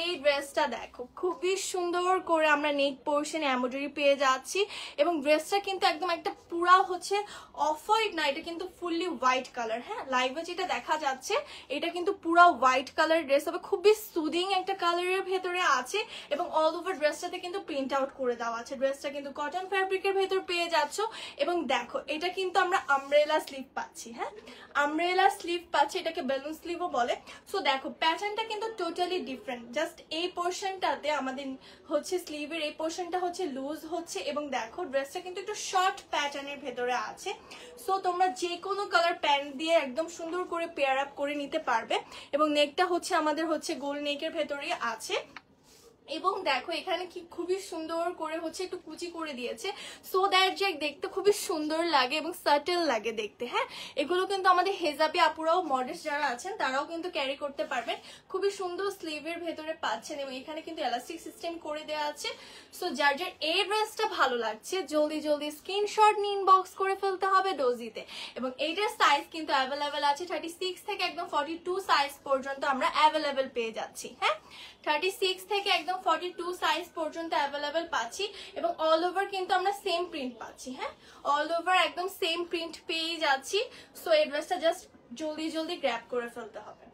এই ড্রেসটা দেখো খুবই সুন্দর করে আমরা নেক পোর্শনে এমব্রয়ডারি পেয়ে যাচ্ছি এবং ড্রেসটা কিন্তু একদম একটা পুরা হচ্ছে অফ হোয়াইট না, এটা কিন্তু ফুললি হোয়াইট কালার। হ্যাঁ, লাইভে যেটা দেখা যাচ্ছে এটা কিন্তু পুরা হোয়াইট কালার ড্রেস হবে, খুবই সুদিং একটা কালারের ভেতরে আছে এবং অল ওভার ড্রেসটাতে কিন্তু প্রিন্ট আউট করে দেওয়া আছে। ড্রেসটা কিন্তু কটন ফ্যাব্রিকের ভেতর পেয়ে যাচ্ছ এবং দেখো এটা কিন্তু আমরা আমব্রেলা স্লিভ পাচ্ছি। হ্যাঁ, আমব্রেলা স্লিভ পাচ্ছি, এটাকে বেলুন স্লিভও বলে। সো দেখো প্যাটার্নটা কিন্তু টোটালি ডিফারেন্ট। জাস্ট এই পোর্শনটাতে আমাদের হচ্ছে স্লিভের এই পোর্শনটা হচ্ছে লুজ হচ্ছে এবং দেখো ড্রেসটা কিন্তু একটু শর্ট প্যাটার্নের ভেতরে আছে। সো তোমরা যে কোনো কালার প্যান্ট দিয়ে একদম সুন্দর করে পেয়ার আপ করে নিতে পারবে এবং নেকটা হচ্ছে আমাদের হচ্ছে গোল নেকের ভেতরেই আছে এবং দেখো এখানে কি খুবই সুন্দর করে হচ্ছে একটু কুচি করে দিয়েছে সো দ্যাট যে দেখতে খুবই সুন্দর লাগে এবং সাটেল লাগে দেখতে। হ্যাঁ, এগুলো কিন্তু আমাদের হেজাবি আপুরাও মডেস্ট যারা আছেন তারাও কিন্তু ক্যারি করতে পারবেন। খুবই সুন্দর স্লিভের ভেতরে পাচ্ছেন এবং এখানে কিন্তু এলাস্টিক সিস্টেম করে দেওয়া আছে। সো যার যার এই ড্রেসটা ভালো লাগছে জলদি জলদি স্ক্রিনশট নিয়ে ইনবক্স করে ফেলতে হবে ডোজিতে এবং এইটার সাইজ কিন্তু অ্যাভেলেবেল আছে 36 থেকে একদম 42 সাইজ পর্যন্ত আমরা অ্যাভেলেবেল পেয়ে যাচ্ছি। হ্যাঁ, 36 থেকে একদম 42 সাইজ পর্যন্ত অ্যাভেলেবেল পাচ্ছি এবং অল ওভার কিন্তু আমরা সেম প্রিন্ট পাচ্ছি। হ্যাঁ, অল ওভার একদম সেম প্রিন্ট পেয়ে যাচ্ছি। সো এই ড্রেসটা জাস্ট জলদি জলদি গ্র্যাব করে ফেলতে হবে।